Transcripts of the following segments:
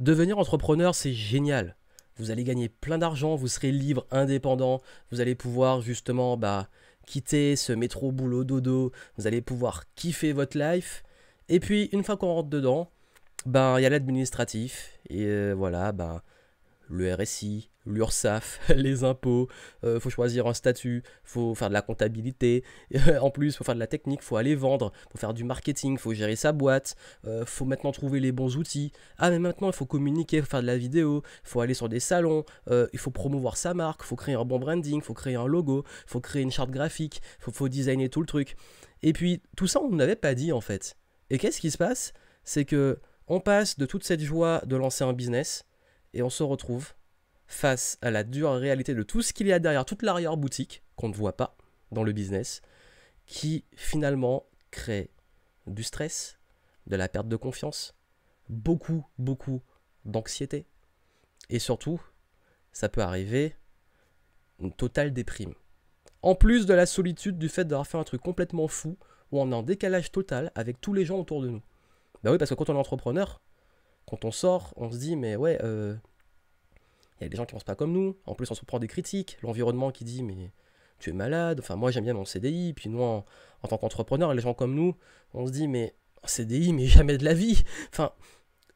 Devenir entrepreneur, c'est génial. Vous allez gagner plein d'argent, vous serez libre, indépendant, vous allez pouvoir justement quitter ce métro boulot dodo, vous allez pouvoir kiffer votre life. Et puis une fois qu'on rentre dedans, il y a l'administratif et voilà, le RSI, l'URSSAF, les impôts, faut choisir un statut, faut faire de la comptabilité, en plus faut faire de la technique, faut aller vendre, faut faire du marketing, faut gérer sa boîte, faut maintenant trouver les bons outils. Ah mais maintenant il faut communiquer, faut faire de la vidéo, faut aller sur des salons, il faut promouvoir sa marque, faut créer un bon branding, faut créer un logo, faut créer une charte graphique, faut designer tout le truc. Et puis tout ça on n'avait pas dit en fait. Et qu'est-ce qui se passe? C'est que on passe de toute cette joie de lancer un business et on se retrouve face à la dure réalité de tout ce qu'il y a derrière, toute l'arrière-boutique qu'on ne voit pas dans le business, qui finalement crée du stress, de la perte de confiance, beaucoup, beaucoup d'anxiété. Et surtout, ça peut arriver une totale déprime. En plus de la solitude du fait d'avoir fait un truc complètement fou, où on est en décalage total avec tous les gens autour de nous. Bah oui, parce que quand on est entrepreneur, quand on sort, on se dit, mais ouais, il y a des gens qui pensent pas comme nous. En plus, on se prend des critiques. L'environnement qui dit, mais tu es malade. Enfin, moi, j'aime bien mon CDI. Puis nous, en tant qu'entrepreneur, les gens comme nous, on se dit, mais CDI, mais jamais de la vie. Enfin,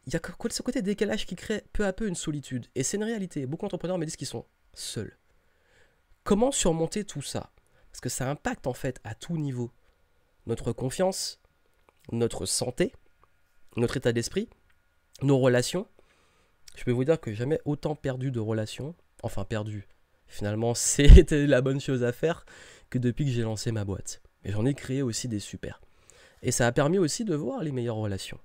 il y a ce côté décalage qui crée peu à peu une solitude. Et c'est une réalité. Beaucoup d'entrepreneurs me disent qu'ils sont seuls. Comment surmonter tout ça? Parce que ça impacte en fait à tout niveau. Notre confiance, notre santé, notre état d'esprit, nos relations. Je peux vous dire que j'ai jamais autant perdu de relations. Enfin, perdu. Finalement, c'était la bonne chose à faire que depuis que j'ai lancé ma boîte. Et j'en ai créé aussi des super. Et ça a permis aussi de voir les meilleures relations.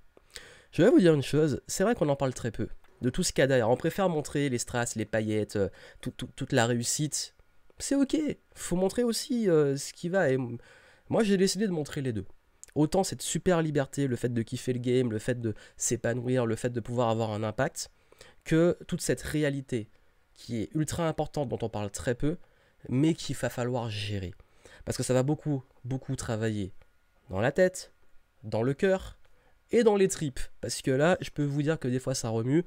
Je vais vous dire une chose, c'est vrai qu'on en parle très peu. De tout ce qu'il y a derrière. On préfère montrer les strass, les paillettes, toute la réussite. C'est ok. Faut montrer aussi ce qui va. Et moi, j'ai décidé de montrer les deux. Autant cette super liberté, le fait de kiffer le game, le fait de s'épanouir, le fait de pouvoir avoir un impact, que toute cette réalité qui est ultra importante, dont on parle très peu, mais qu'il va falloir gérer. Parce que ça va beaucoup, beaucoup travailler dans la tête, dans le cœur et dans les tripes. Parce que là, je peux vous dire que des fois ça remue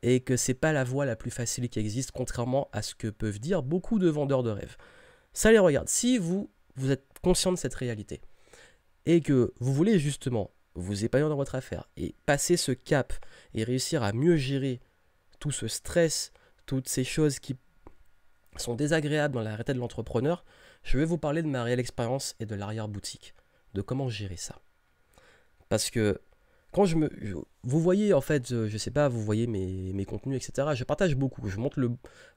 et que c'est pas la voie la plus facile qui existe, contrairement à ce que peuvent dire beaucoup de vendeurs de rêves. Ça les regarde. Si vous êtes conscient de cette réalité et que vous voulez justement vous épanouir dans votre affaire et passer ce cap et réussir à mieux gérer tout ce stress, toutes ces choses qui sont désagréables dans la réalité de l'entrepreneur, je vais vous parler de ma réelle expérience et de l'arrière-boutique, de comment gérer ça. Parce que quand vous voyez en fait, je sais pas, vous voyez mes contenus, etc. Je partage beaucoup, je montre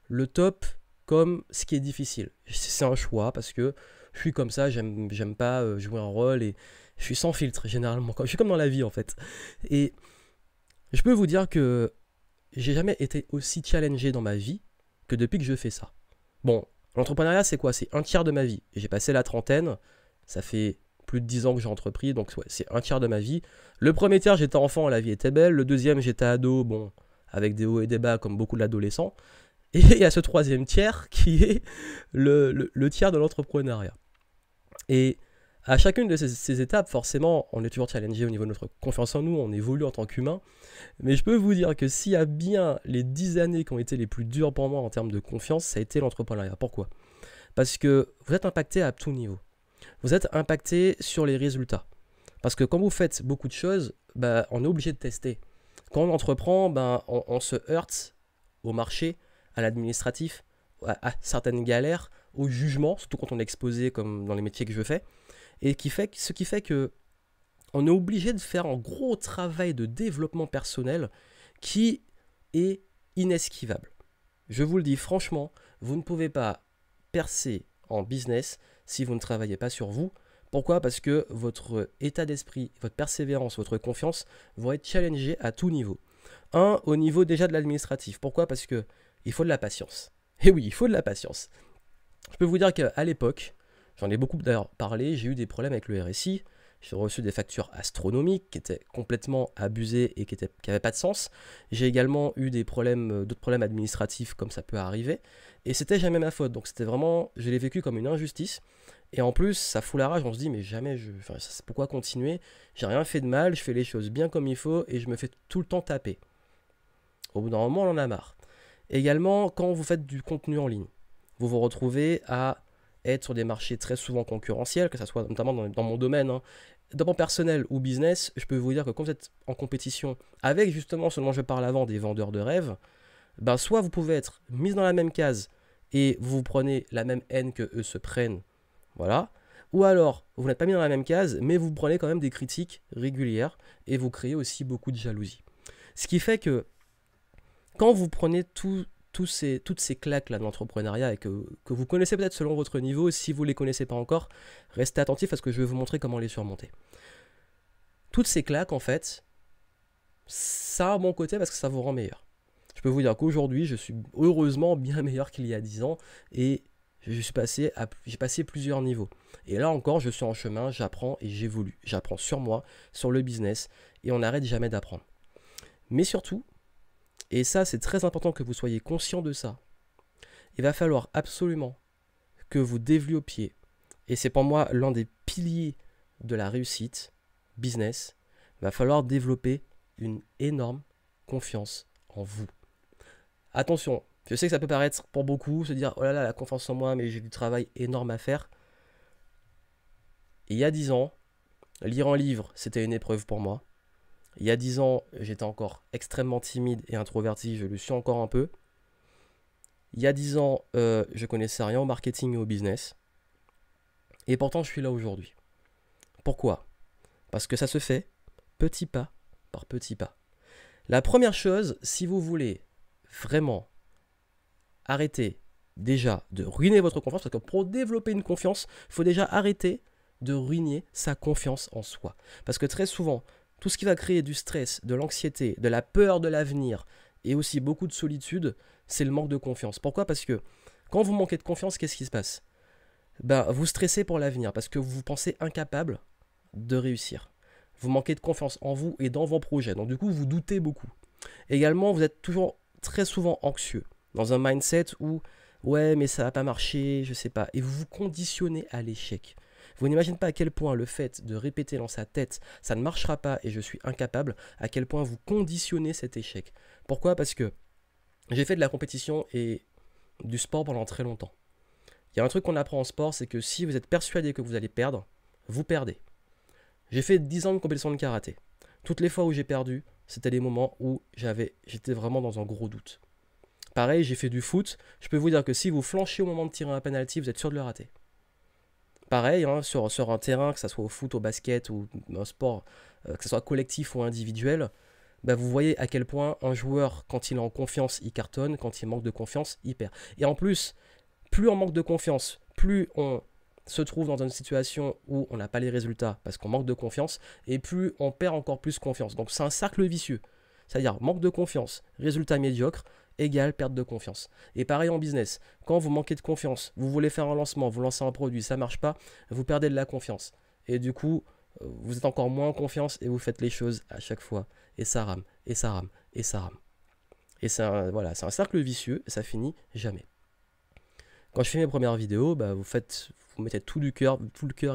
le top comme ce qui est difficile. C'est un choix parce que je suis comme ça, j'aime pas jouer un rôle et je suis sans filtre généralement. Je suis comme dans la vie en fait. Et je peux vous dire que j'ai jamais été aussi challengé dans ma vie que depuis que je fais ça. Bon, l'entrepreneuriat, c'est quoi? C'est un tiers de ma vie. J'ai passé la trentaine, ça fait plus de 10 ans que j'ai entrepris, donc ouais, c'est un tiers de ma vie. Le premier tiers, j'étais enfant, la vie était belle. Le deuxième, j'étais ado, bon, avec des hauts et des bas, comme beaucoup d'adolescents. Et il y a ce troisième tiers qui est le tiers de l'entrepreneuriat. Et à chacune de ces étapes, forcément, on est toujours challengé au niveau de notre confiance en nous, on évolue en tant qu'humain. Mais je peux vous dire que s'il y a bien les 10 années qui ont été les plus dures pour moi en termes de confiance, ça a été l'entrepreneuriat. Pourquoi? Parce que vous êtes impacté à tout niveau. Vous êtes impacté sur les résultats. Parce que quand vous faites beaucoup de choses, on est obligé de tester. Quand on entreprend, on se heurte au marché, à l'administratif, à certaines galères, au jugement, surtout quand on est exposé comme dans les métiers que je fais. Et ce qui fait que on est obligé de faire un gros travail de développement personnel qui est inesquivable. Je vous le dis franchement, vous ne pouvez pas percer en business si vous ne travaillez pas sur vous. Pourquoi? Parce que votre état d'esprit, votre persévérance, votre confiance vont être challengés à tout niveau. Au niveau déjà de l'administratif. Pourquoi? Parce que il faut de la patience. Et oui, il faut de la patience. Je peux vous dire qu'à l'époque, j'en ai beaucoup d'ailleurs parlé, j'ai eu des problèmes avec le RSI. J'ai reçu des factures astronomiques qui étaient complètement abusées et qui n'avaient pas de sens. J'ai également eu d'autres problèmes administratifs comme ça peut arriver. Et c'était jamais ma faute. Donc c'était vraiment, je l'ai vécu comme une injustice. Et en plus, ça fout la rage. On se dit, mais jamais pourquoi continuer? J'ai rien fait de mal, je fais les choses bien comme il faut et je me fais tout le temps taper. Au bout d'un moment, on en a marre. Également, quand vous faites du contenu en ligne, vous vous retrouvez à être sur des marchés très souvent concurrentiels, que ce soit notamment dans mon domaine, hein, dans mon personnel ou business, je peux vous dire que quand vous êtes en compétition avec justement ce dont je parle avant, des vendeurs de rêves, ben soit vous pouvez être mis dans la même case et vous prenez la même haine que eux se prennent, voilà. Ou alors, vous n'êtes pas mis dans la même case, mais vous prenez quand même des critiques régulières et vous créez aussi beaucoup de jalousie. Ce qui fait que quand vous prenez toutes ces claques là de l'entrepreneuriat et que vous connaissez peut-être selon votre niveau, si vous ne les connaissez pas encore, restez attentifs parce que je vais vous montrer comment les surmonter. Toutes ces claques, en fait, ça a un bon côté parce que ça vous rend meilleur. Je peux vous dire qu'aujourd'hui, je suis heureusement bien meilleur qu'il y a 10 ans et j'ai passé plusieurs niveaux. Et là encore, je suis en chemin, j'apprends et j'évolue. J'apprends sur moi, sur le business et on n'arrête jamais d'apprendre. Mais surtout, et ça c'est très important que vous soyez conscient de ça, il va falloir absolument que vous développiez, et c'est pour moi l'un des piliers de la réussite business, il va falloir développer une énorme confiance en vous. Attention, je sais que ça peut paraître pour beaucoup, se dire oh là là, la confiance en moi, mais j'ai du travail énorme à faire. Il y a 10 ans, lire un livre, c'était une épreuve pour moi. Il y a 10 ans, j'étais encore extrêmement timide et introverti, je le suis encore un peu. Il y a 10 ans, je connaissais rien au marketing et au business. Et pourtant, je suis là aujourd'hui. Pourquoi? Parce que ça se fait petit pas par petit pas. La première chose, si vous voulez vraiment arrêter déjà de ruiner votre confiance, parce que pour développer une confiance, il faut déjà arrêter de ruiner sa confiance en soi. Parce que très souvent, tout ce qui va créer du stress, de l'anxiété, de la peur de l'avenir et aussi beaucoup de solitude, c'est le manque de confiance. Pourquoi? Parce que quand vous manquez de confiance, qu'est-ce qui se passe? Vous stressez pour l'avenir parce que vous vous pensez incapable de réussir. Vous manquez de confiance en vous et dans vos projets. Donc du coup, vous doutez beaucoup. Également, vous êtes toujours très souvent anxieux, dans un mindset où ouais, mais ça va pas marcher, je sais pas. Et vous vous conditionnez à l'échec. Vous n'imaginez pas à quel point le fait de répéter dans sa tête ça ne marchera pas et je suis incapable, à quel point vous conditionnez cet échec. Pourquoi? Parce que j'ai fait de la compétition et du sport pendant très longtemps. Il y a un truc qu'on apprend en sport, c'est que si vous êtes persuadé que vous allez perdre, vous perdez. J'ai fait 10 ans de compétition de karaté. Toutes les fois où j'ai perdu, c'était des moments où j'étais vraiment dans un gros doute. Pareil, j'ai fait du foot. Je peux vous dire que si vous flanchez au moment de tirer un penalty, vous êtes sûr de le rater. Pareil, hein, sur un terrain, que ce soit au foot, au basket ou un sport, que ce soit collectif ou individuel, vous voyez à quel point un joueur, quand il est en confiance, il cartonne, quand il manque de confiance, il perd. Et en plus, plus on manque de confiance, plus on se trouve dans une situation où on n'a pas les résultats parce qu'on manque de confiance, et plus on perd encore plus confiance. Donc c'est un cercle vicieux. C'est-à-dire manque de confiance, résultat médiocre, égale perte de confiance. Et pareil en business, quand vous manquez de confiance, vous voulez faire un lancement, vous lancez un produit, ça ne marche pas, vous perdez de la confiance. Et du coup, vous êtes encore moins en confiance et vous faites les choses à chaque fois. Et ça rame, et ça rame, et ça rame. Et c'est un cercle vicieux, et ça finit jamais. Quand je fais mes premières vidéos, vous mettez tout le cœur,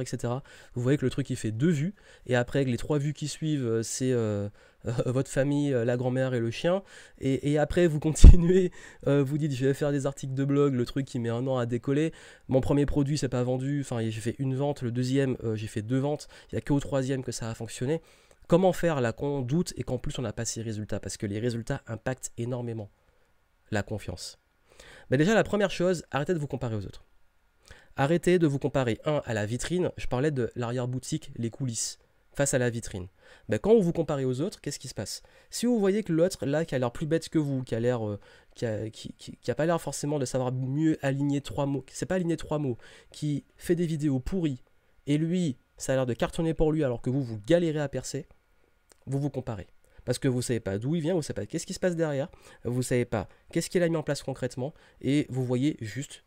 etc. Vous voyez que le truc il fait 2 vues, et après avec les 3 vues qui suivent, c'est votre famille, la grand-mère et le chien, et après vous continuez, vous dites je vais faire des articles de blog, le truc qui met 1 an à décoller, mon premier produit c'est pas vendu, enfin j'ai fait 1 vente, le deuxième j'ai fait 2 ventes, il n'y a qu'au troisième que ça a fonctionné. Comment faire là quand on doute et qu'en plus on n'a pas ces résultats? Parce que les résultats impactent énormément la confiance. Déjà la première chose, arrêtez de vous comparer aux autres. Arrêtez de vous comparer, à la vitrine, je parlais de l'arrière-boutique, les coulisses, face à la vitrine. Quand vous vous comparez aux autres, qu'est-ce qui se passe? Si vous voyez que l'autre, là, qui a l'air plus bête que vous, qui a pas l'air forcément de savoir mieux aligner 3 mots, qui sait pas aligner 3 mots, qui fait des vidéos pourries, et lui, ça a l'air de cartonner pour lui alors que vous galérez à percer, vous vous comparez. Parce que vous ne savez pas d'où il vient, vous ne savez pas qu'est-ce qui se passe derrière, vous ne savez pas qu'est-ce qu'il a mis en place concrètement, et vous voyez juste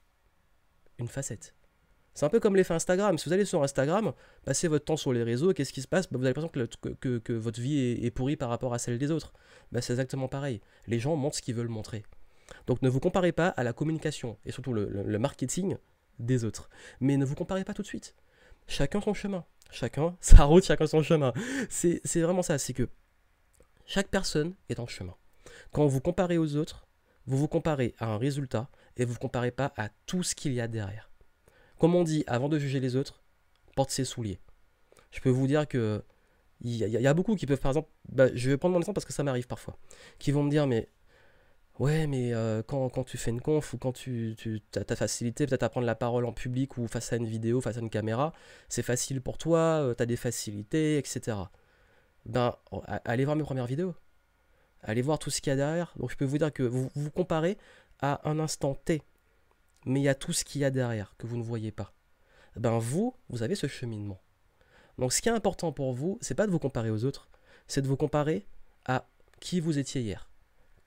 une facette. C'est un peu comme l'effet Instagram. Si vous allez sur Instagram, passez votre temps sur les réseaux, et qu'est-ce qui se passe? Vous avez l'impression que votre vie est pourrie par rapport à celle des autres. C'est exactement pareil. Les gens montrent ce qu'ils veulent montrer. Donc ne vous comparez pas à la communication, et surtout le marketing des autres. Mais ne vous comparez pas tout de suite. Chacun son chemin. Chacun sa route, chacun son chemin. C'est vraiment ça, c'est que chaque personne est en chemin. Quand vous comparez aux autres, vous vous comparez à un résultat et vous ne vous comparez pas à tout ce qu'il y a derrière. Comme on dit, avant de juger les autres, porte ses souliers. Je peux vous dire que il y a beaucoup qui peuvent, par exemple, je vais prendre mon exemple parce que ça m'arrive parfois, qui vont me dire, mais ouais, mais quand tu fais une conf ou quand tu as ta facilité peut-être à prendre la parole en public ou face à une vidéo, face à une caméra, c'est facile pour toi, tu as des facilités, etc. Allez voir mes premières vidéos. Allez voir tout ce qu'il y a derrière. Donc je peux vous dire que vous vous comparez à un instant T, mais il y a tout ce qu'il y a derrière que vous ne voyez pas. Vous avez ce cheminement. Donc ce qui est important pour vous, c'est pas de vous comparer aux autres, c'est de vous comparer à qui vous étiez hier.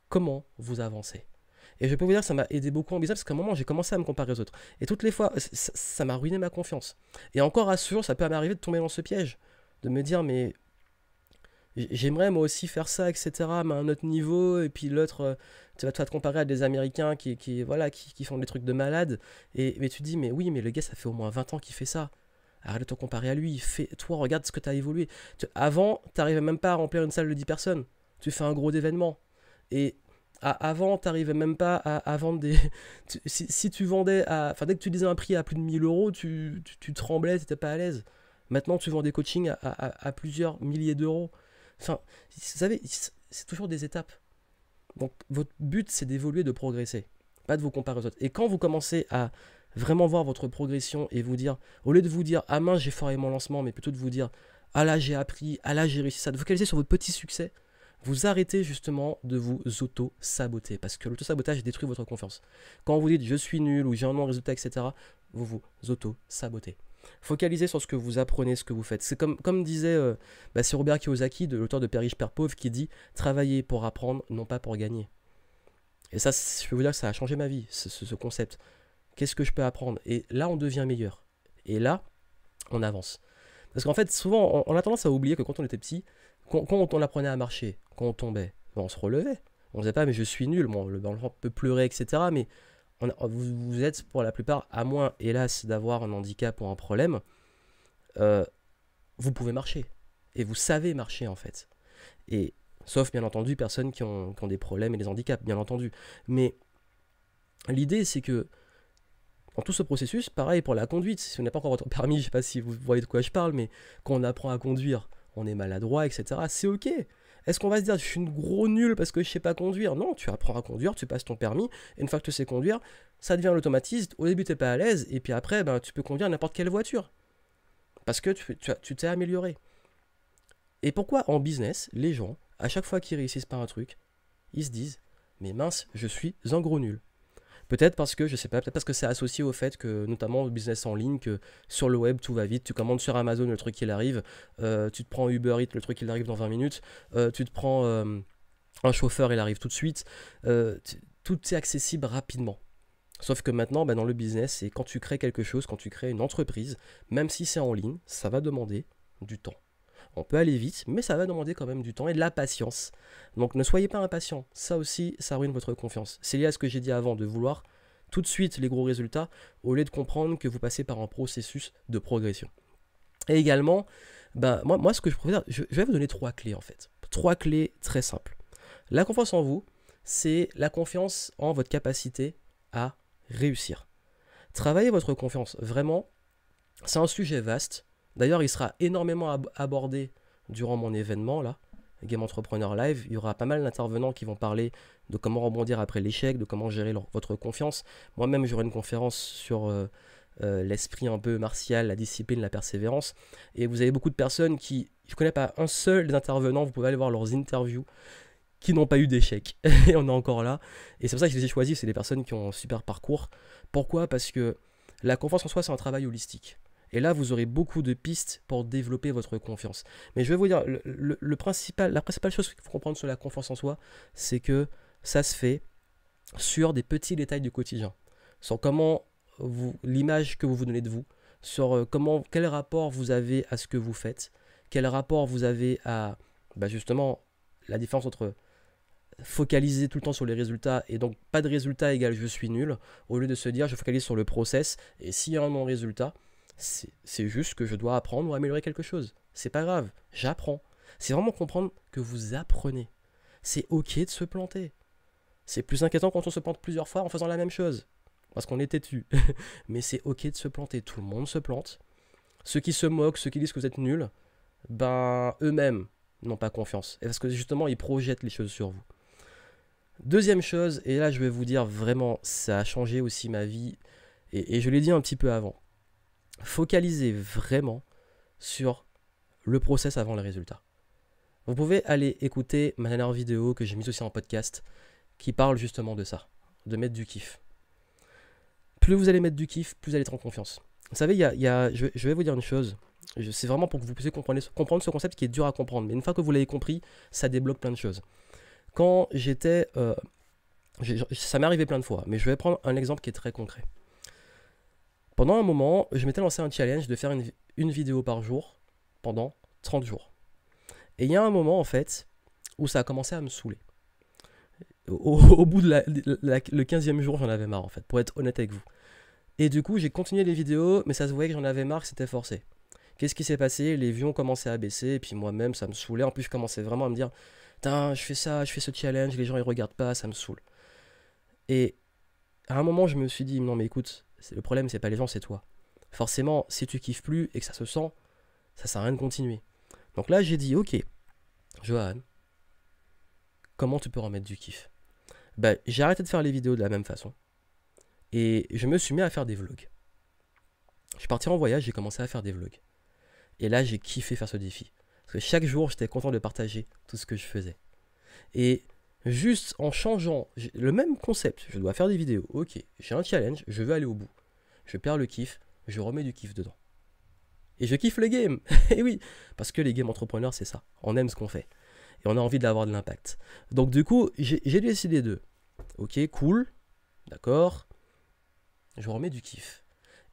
Comment vous avancez. Et je peux vous dire que ça m'a aidé beaucoup en business parce qu'à un moment j'ai commencé à me comparer aux autres. Et toutes les fois, ça m'a ruiné ma confiance. Et encore à ce jour, ça peut m'arriver de tomber dans ce piège. De me dire, mais j'aimerais moi aussi faire ça, etc. Mais à un autre niveau. Et puis l'autre, tu vas te comparer à des Américains qui font des trucs de malade. Mais tu te dis, mais oui, mais le gars, ça fait au moins 20 ans qu'il fait ça. Arrête de te comparer à lui. Toi, regarde ce que tu as évolué. Avant, tu n'arrivais même pas à remplir une salle de 10 personnes. Tu fais un gros événement. Et avant, tu n'arrivais même pas à vendre des... si tu vendais dès que tu disais un prix à plus de 1000 euros, tu tremblais, tu n'étais pas à l'aise. Maintenant, tu vends des coachings à plusieurs milliers d'euros. Enfin, vous savez, c'est toujours des étapes. Donc, votre but, c'est d'évoluer, de progresser. Pas de vous comparer aux autres. Et quand vous commencez à vraiment voir votre progression et vous dire, au lieu de vous dire, ah mince, j'ai foiré mon lancement, mais plutôt de vous dire, ah là, j'ai appris, ah là, j'ai réussi ça, de focaliser sur votre petit succès, vous arrêtez justement de vous auto-saboter. Parce que l'auto-sabotage détruit votre confiance. Quand vous dites, je suis nul ou j'ai un non-résultat, etc., vous vous auto-sabotez. Focalisez sur ce que vous apprenez, ce que vous faites. C'est comme disait c'est Robert Kiyosaki, l'auteur de Père riche, Père pauvre, qui dit « Travailler pour apprendre, non pas pour gagner ». Et ça, je peux vous dire que ça a changé ma vie, ce concept. Qu'est-ce que je peux apprendre? Et là, on devient meilleur. Et là, on avance. Parce qu'en fait, souvent, on a tendance à oublier que quand on était petit, quand on apprenait à marcher, quand on tombait, on se relevait. On ne disait pas « mais je suis nul », l'enfant peut pleurer, etc. Mais vous êtes pour la plupart, à moins hélas d'avoir un handicap ou un problème, vous pouvez marcher. Et vous savez marcher en fait. Et sauf bien entendu personnes qui ont des problèmes et des handicaps, bien entendu. Mais l'idée c'est que dans tout ce processus, pareil pour la conduite, si vous n'avez pas encore votre permis, je ne sais pas si vous voyez de quoi je parle, mais quand on apprend à conduire, on est maladroit, etc. C'est ok. Est-ce qu'on va se dire, je suis une gros nul parce que je sais pas conduire? Non, tu apprends à conduire, tu passes ton permis, et une fois que tu sais conduire, ça devient l'automatisme. Au début, tu n'es pas à l'aise, et puis après, tu peux conduire n'importe quelle voiture. Parce que tu t'es amélioré. Et pourquoi en business, les gens, à chaque fois qu'ils réussissent par un truc, ils se disent, mais mince, je suis un gros nul. Peut-être parce que, je sais pas, peut-être parce que c'est associé au fait que, notamment au business en ligne, que sur le web tout va vite, tu commandes sur Amazon, le truc il arrive, tu te prends Uber Eats, le truc il arrive dans 20 minutes, tu te prends un chauffeur, il arrive tout de suite, tout est accessible rapidement. Sauf que maintenant, dans le business, c'est quand tu crées quelque chose, quand tu crées une entreprise, même si c'est en ligne, ça va demander du temps. On peut aller vite, mais ça va demander quand même du temps et de la patience. Donc ne soyez pas impatient. Ça aussi, ça ruine votre confiance. C'est lié à ce que j'ai dit avant, de vouloir tout de suite les gros résultats, au lieu de comprendre que vous passez par un processus de progression. Et également, moi ce que je préfère, je vais vous donner 3 clés en fait. 3 clés très simples. La confiance en vous, c'est la confiance en votre capacité à réussir. Travaillez votre confiance. Vraiment, c'est un sujet vaste. D'ailleurs, il sera énormément abordé durant mon événement, là, Game Entrepreneur Live. Il y aura pas mal d'intervenants qui vont parler de comment rebondir après l'échec, de comment gérer votre confiance. Moi-même, j'aurai une conférence sur l'esprit un peu martial, la discipline, la persévérance. Et vous avez beaucoup de personnes qui... Je ne connais pas un seul des intervenants, vous pouvez aller voir leurs interviews, qui n'ont pas eu d'échec. Et on est encore là. Et c'est pour ça que je les ai choisis, c'est des personnes qui ont un super parcours. Pourquoi? Parce que la confiance en soi, c'est un travail holistique. Et là, vous aurez beaucoup de pistes pour développer votre confiance. Mais je vais vous dire, la principale chose qu'il faut comprendre sur la confiance en soi, c'est que ça se fait sur des petits détails du quotidien. Sur comment l'image que vous vous donnez de vous, sur quel rapport vous avez à ce que vous faites, quel rapport vous avez à, justement, la différence entre focaliser tout le temps sur les résultats et donc pas de résultat égale je suis nul, au lieu de se dire je focalise sur le process et s'il y a un non-résultat, c'est juste que je dois apprendre ou améliorer quelque chose. C'est pas grave, j'apprends. C'est vraiment comprendre que vous apprenez. C'est ok de se planter. C'est plus inquiétant quand on se plante plusieurs fois en faisant la même chose. Parce qu'on est têtu. Mais c'est ok de se planter. Tout le monde se plante. Ceux qui se moquent, ceux qui disent que vous êtes nuls, ben eux-mêmes n'ont pas confiance. Et parce que justement, ils projettent les choses sur vous. Deuxième chose, et là je vais vous dire vraiment, ça a changé aussi ma vie. Et je l'ai dit un petit peu avant. Focalisez vraiment sur le process avant le résultat. Vous pouvez aller écouter ma dernière vidéo que j'ai mise aussi en podcast qui parle justement de ça, de mettre du kiff. Plus vous allez mettre du kiff, plus vous allez être en confiance. Vous savez, je vais vous dire une chose. C'est vraiment pour que vous puissiez comprendre ce concept qui est dur à comprendre. Mais une fois que vous l'avez compris, ça débloque plein de choses. Quand j'étais... ça m'est arrivé plein de fois, mais je vais prendre un exemple qui est très concret. Pendant un moment, je m'étais lancé un challenge de faire une vidéo par jour pendant 30 jours. Et il y a un moment, en fait, où ça a commencé à me saouler. Au bout de le 15e jour, j'en avais marre, en fait, pour être honnête avec vous. Et du coup, j'ai continué les vidéos, mais ça se voyait que j'en avais marre, que c'était forcé. Qu'est-ce qui s'est passé? Les vues ont commencé à baisser, et puis moi-même, ça me saoulait. En plus, je commençais vraiment à me dire, putain, je fais ça, je fais ce challenge, les gens, ils regardent pas, ça me saoule. Et à un moment, je me suis dit, non, mais écoute, le problème, c'est pas les gens, c'est toi. Forcément, si tu kiffes plus et que ça se sent, ça sert à rien de continuer. Donc là, j'ai dit, ok, Johan, comment tu peux remettre du kiff? J'ai arrêté de faire les vidéos de la même façon. Et je me suis mis à faire des vlogs. Je suis parti en voyage, j'ai commencé à faire des vlogs. Et là, j'ai kiffé faire ce défi. Parce que chaque jour, j'étais content de partager tout ce que je faisais. Et juste en changeant le même concept, je dois faire des vidéos. Ok, j'ai un challenge, je veux aller au bout. Je perds le kiff, je remets du kiff dedans. Et je kiffe les games. Et oui, parce que les game entrepreneurs, c'est ça. On aime ce qu'on fait. Et on a envie d'avoir de l'impact. Donc du coup, j'ai décidé de... Ok, cool, d'accord. Je remets du kiff.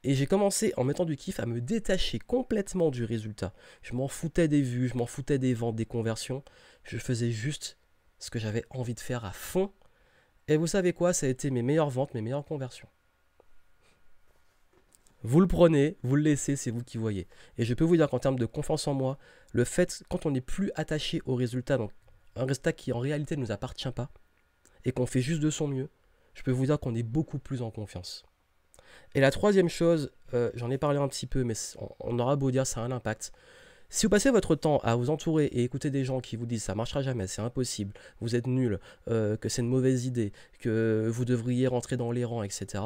Et j'ai commencé, en mettant du kiff, à me détacher complètement du résultat. Je m'en foutais des vues, je m'en foutais des ventes, des conversions. Je faisais juste ce que j'avais envie de faire à fond. Et vous savez quoi? Ça a été mes meilleures ventes, mes meilleures conversions. Vous le prenez, vous le laissez, c'est vous qui voyez. Et je peux vous dire qu'en termes de confiance en moi, le fait, quand on n'est plus attaché au résultat, donc un résultat qui en réalité ne nous appartient pas, et qu'on fait juste de son mieux, je peux vous dire qu'on est beaucoup plus en confiance. Et la troisième chose, j'en ai parlé un petit peu, mais on aura beau dire, ça a un impact. Si vous passez votre temps à vous entourer et écouter des gens qui vous disent ça marchera jamais, c'est impossible, vous êtes nul, que c'est une mauvaise idée, que vous devriez rentrer dans les rangs, etc.,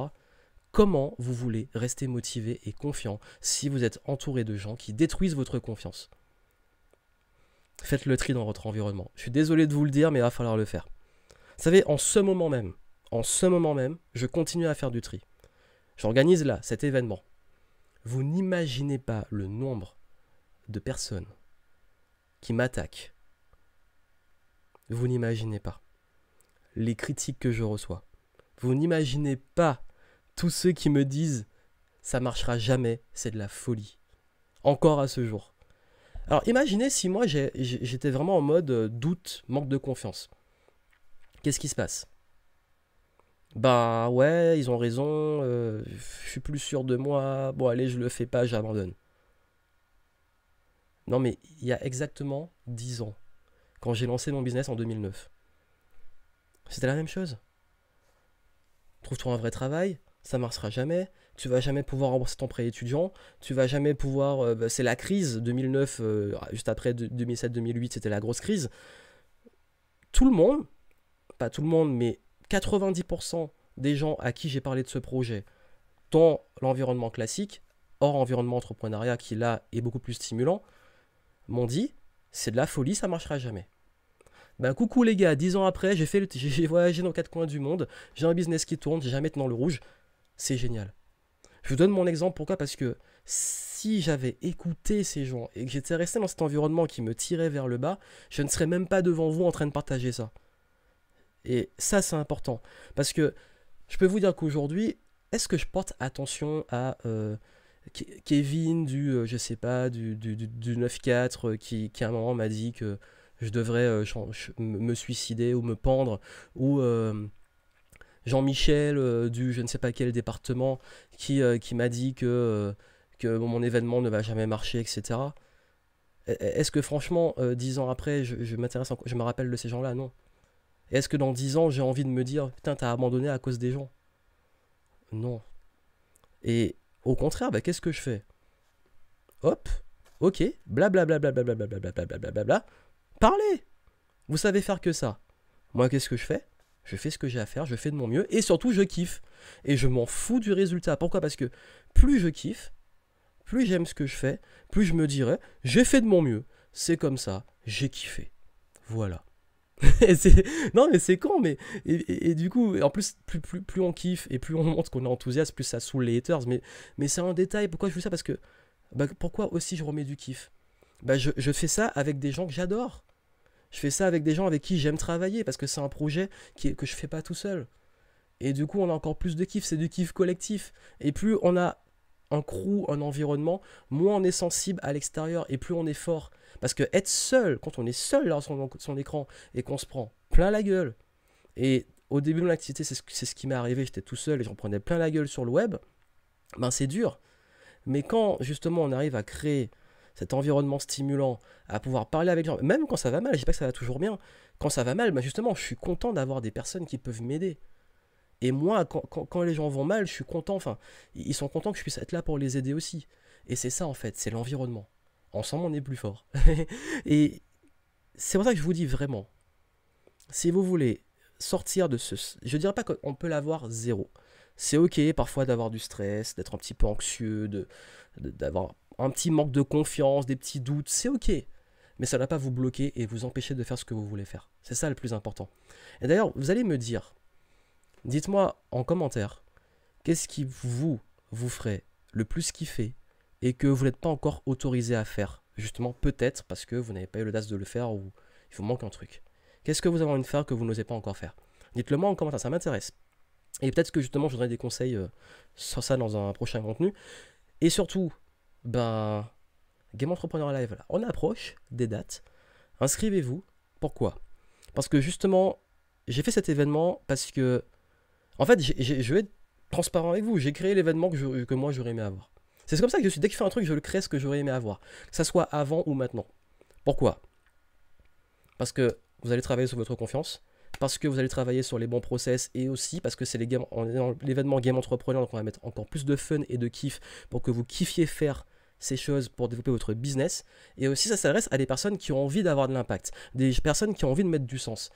comment vous voulez rester motivé et confiant si vous êtes entouré de gens qui détruisent votre confiance? Faites le tri dans votre environnement. Je suis désolé de vous le dire, mais il va falloir le faire. Vous savez, en ce moment même, je continue à faire du tri. J'organise là cet événement. Vous n'imaginez pas le nombre de personnes qui m'attaquent. Vous n'imaginez pas les critiques que je reçois. Vous n'imaginez pas tous ceux qui me disent ça marchera jamais, c'est de la folie. Encore à ce jour. Alors imaginez si moi j'étais vraiment en mode doute, manque de confiance. Qu'est-ce qui se passe? Bah ouais, ils ont raison, je suis plus sûr de moi, bon allez, je le fais pas, j'abandonne. Non mais il y a exactement 10 ans, quand j'ai lancé mon business en 2009, c'était la même chose. Trouve-toi un vrai travail, ça marchera jamais, tu vas jamais pouvoir rembourser ton prêt étudiant, tu vas jamais pouvoir... c'est la crise 2009, juste après 2007-2008, c'était la grosse crise. Tout le monde, pas tout le monde, mais 90% des gens à qui j'ai parlé de ce projet, dans l'environnement classique, hors environnement entrepreneuriat qui là est beaucoup plus stimulant, m'ont dit, c'est de la folie, ça marchera jamais. Ben coucou les gars, 10 ans après, j'ai voyagé dans 4 coins du monde, j'ai un business qui tourne, j'ai jamais été dans le rouge, c'est génial. Je vous donne mon exemple, pourquoi? Parce que si j'avais écouté ces gens et que j'étais resté dans cet environnement qui me tirait vers le bas, je ne serais même pas devant vous en train de partager ça. Et ça c'est important, parce que je peux vous dire qu'aujourd'hui, est-ce que je porte attention à Kevin je sais pas, du 9-4 qui à un moment m'a dit que je devrais me suicider ou me pendre, ou Jean-Michel du je ne sais pas quel département qui m'a dit que mon événement ne va jamais marcher, etc. Est-ce que franchement, 10 ans après, je me rappelle de ces gens-là? Non. Est-ce que dans 10 ans, j'ai envie de me dire, putain, t'as abandonné à cause des gens? Non. Et au contraire, bah, qu'est-ce que je fais? Hop, ok, blablabla, blablabla, parlez. Vous savez faire que ça. Moi, qu'est-ce que je fais? Je fais ce que j'ai à faire, je fais de mon mieux, et surtout, je kiffe. Et je m'en fous du résultat. Pourquoi? Parce que plus je kiffe, plus j'aime ce que je fais, plus je me dirais, j'ai fait de mon mieux. C'est comme ça, j'ai kiffé. Voilà. Non, mais c'est con, mais. Et du coup, en plus, plus on kiffe et plus on montre qu'on est enthousiaste, plus ça saoule les haters. Mais c'est un détail. Pourquoi je fais ça? Parce que. Bah, pourquoi aussi je remets du kiff? Bah, je fais ça avec des gens que j'adore. Je fais ça avec des gens avec qui j'aime travailler parce que c'est un projet que je fais pas tout seul. Et du coup, on a encore plus de kiff. C'est du kiff collectif. Et plus on a un crew, un environnement, moins on est sensible à l'extérieur et plus on est fort. Parce que être seul, quand on est seul là sur son écran et qu'on se prend plein la gueule, et au début de mon activité, c'est ce qui m'est arrivé, j'étais tout seul et j'en prenais plein la gueule sur le web, ben c'est dur. Mais quand justement on arrive à créer cet environnement stimulant, à pouvoir parler avec les gens, même quand ça va mal, je dis pas que ça va toujours bien, quand ça va mal, ben justement je suis content d'avoir des personnes qui peuvent m'aider. Et moi, quand les gens vont mal, je suis content, enfin, ils sont contents que je puisse être là pour les aider aussi. Et c'est ça en fait, c'est l'environnement. Ensemble, on est plus fort. Et c'est pour ça que je vous dis vraiment, si vous voulez sortir de ce... Je dirais pas qu'on peut l'avoir zéro. C'est ok parfois d'avoir du stress, d'être un petit peu anxieux, d'avoir un petit manque de confiance, des petits doutes, c'est ok. Mais ça ne va pas vous bloquer et vous empêcher de faire ce que vous voulez faire. C'est ça le plus important. Et d'ailleurs, vous allez me dire, dites-moi en commentaire, qu'est-ce qui vous ferait le plus kiffer et que vous n'êtes pas encore autorisé à faire? Justement, peut-être parce que vous n'avez pas eu l'audace de le faire ou il vous manque un truc. Qu'est-ce que vous avez envie de faire que vous n'osez pas encore faire? Dites-le moi en commentaire, ça m'intéresse. Et peut-être que justement, je donnerai des conseils sur ça dans un prochain contenu. Et surtout, ben, Game Entrepreneur Live, là, on approche des dates. Inscrivez-vous. Pourquoi? Parce que justement, j'ai fait cet événement parce que, en fait, je vais être transparent avec vous. J'ai créé l'événement que moi j'aurais aimé avoir. C'est comme ça que je suis. Dès que je fais un truc, je le crée ce que j'aurais aimé avoir. Que ça soit avant ou maintenant. Pourquoi? Parce que vous allez travailler sur votre confiance. Parce que vous allez travailler sur les bons process. Et aussi parce que c'est l'événement Game Entrepreneur. Donc on va mettre encore plus de fun et de kiff pour que vous kiffiez faire ces choses pour développer votre business. Et aussi ça s'adresse à des personnes qui ont envie d'avoir de l'impact. Des personnes qui ont envie de mettre du sens.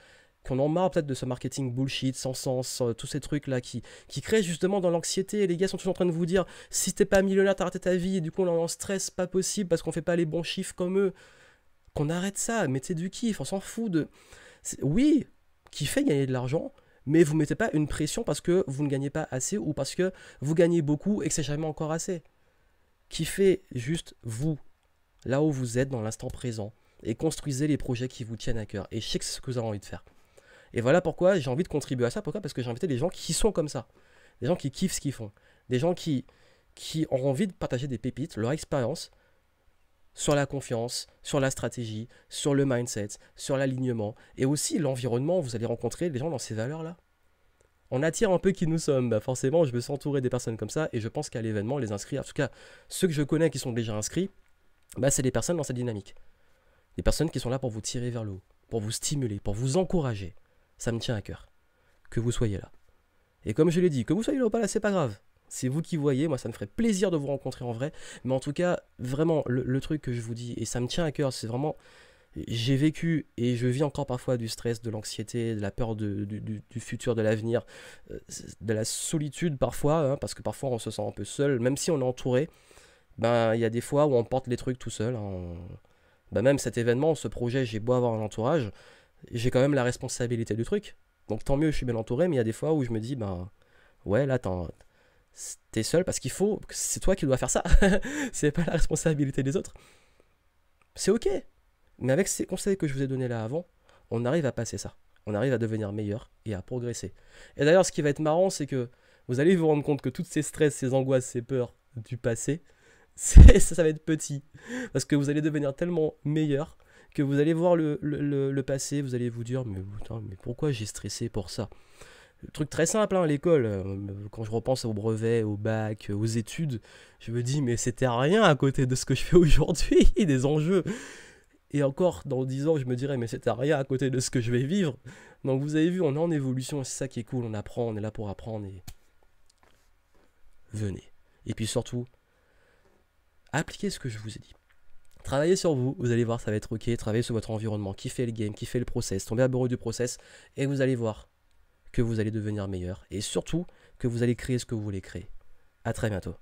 Qu'on en marre peut-être de ce marketing bullshit, sans sens, tous ces trucs-là qui créent justement dans l'anxiété. Et les gars sont toujours en train de vous dire, si t'es pas millionnaire, t'as raté ta vie, et du coup on est en stress, pas possible, parce qu'on fait pas les bons chiffres comme eux. Qu'on arrête ça, mettez du kiff, on s'en fout de... Oui, kiffer, gagner de l'argent, mais vous mettez pas une pression parce que vous ne gagnez pas assez ou parce que vous gagnez beaucoup et que c'est jamais encore assez. Kiffez juste vous, là où vous êtes dans l'instant présent, et construisez les projets qui vous tiennent à cœur. Et je sais que c'est ce que vous avez envie de faire. Et voilà pourquoi j'ai envie de contribuer à ça. Pourquoi? Parce que j'ai invité des gens qui sont comme ça. Des gens qui kiffent ce qu'ils font. Des gens qui ont envie de partager des pépites, leur expérience sur la confiance, sur la stratégie, sur le mindset, sur l'alignement. Et aussi l'environnement, vous allez rencontrer des gens dans ces valeurs-là. On attire un peu qui nous sommes. Bah forcément, je me sens entouré des personnes comme ça. Et je pense qu'à l'événement, les inscrits, en tout cas ceux que je connais qui sont déjà inscrits, bah, c'est des personnes dans cette dynamique. Des personnes qui sont là pour vous tirer vers le haut, pour vous stimuler, pour vous encourager. Ça me tient à cœur que vous soyez là. Et comme je l'ai dit, que vous soyez là ou pas là, c'est pas grave. C'est vous qui voyez, moi ça me ferait plaisir de vous rencontrer en vrai. Mais en tout cas, vraiment, le truc que je vous dis, et ça me tient à cœur, c'est vraiment... J'ai vécu et je vis encore parfois du stress, de l'anxiété, de la peur du futur, de l'avenir, de la solitude parfois, hein, parce que parfois on se sent un peu seul, même si on est entouré. Ben, il y a des fois où on porte les trucs tout seul. Hein. Ben, même cet événement, ce projet, j'ai beau avoir un entourage, j'ai quand même la responsabilité du truc. Donc tant mieux, je suis bien entouré, mais il y a des fois où je me dis, ben ouais, là t'es seul parce qu'il faut, c'est toi qui dois faire ça. C'est pas la responsabilité des autres. C'est ok. Mais avec ces conseils que je vous ai donnés là avant, on arrive à passer ça. On arrive à devenir meilleur et à progresser. Et d'ailleurs, ce qui va être marrant, c'est que vous allez vous rendre compte que toutes ces stress, ces angoisses, ces peurs du passé, ça va être petit. Parce que vous allez devenir tellement meilleur que vous allez voir le passé, vous allez vous dire, mais putain, mais pourquoi j'ai stressé pour ça? Le truc très simple, hein, l'école, quand je repense au brevet, au bac, aux études, je me dis, mais c'était rien à côté de ce que je fais aujourd'hui, des enjeux. Et encore, dans 10 ans, je me dirais, mais c'était rien à côté de ce que je vais vivre. Donc vous avez vu, on est en évolution et c'est ça qui est cool. On apprend, on est là pour apprendre et venez. Et puis surtout, appliquez ce que je vous ai dit. Travaillez sur vous, vous allez voir, ça va être ok. Travaillez sur votre environnement, kiffez le game, kiffez le process, tombez amoureux du process et vous allez voir que vous allez devenir meilleur et surtout que vous allez créer ce que vous voulez créer. À très bientôt.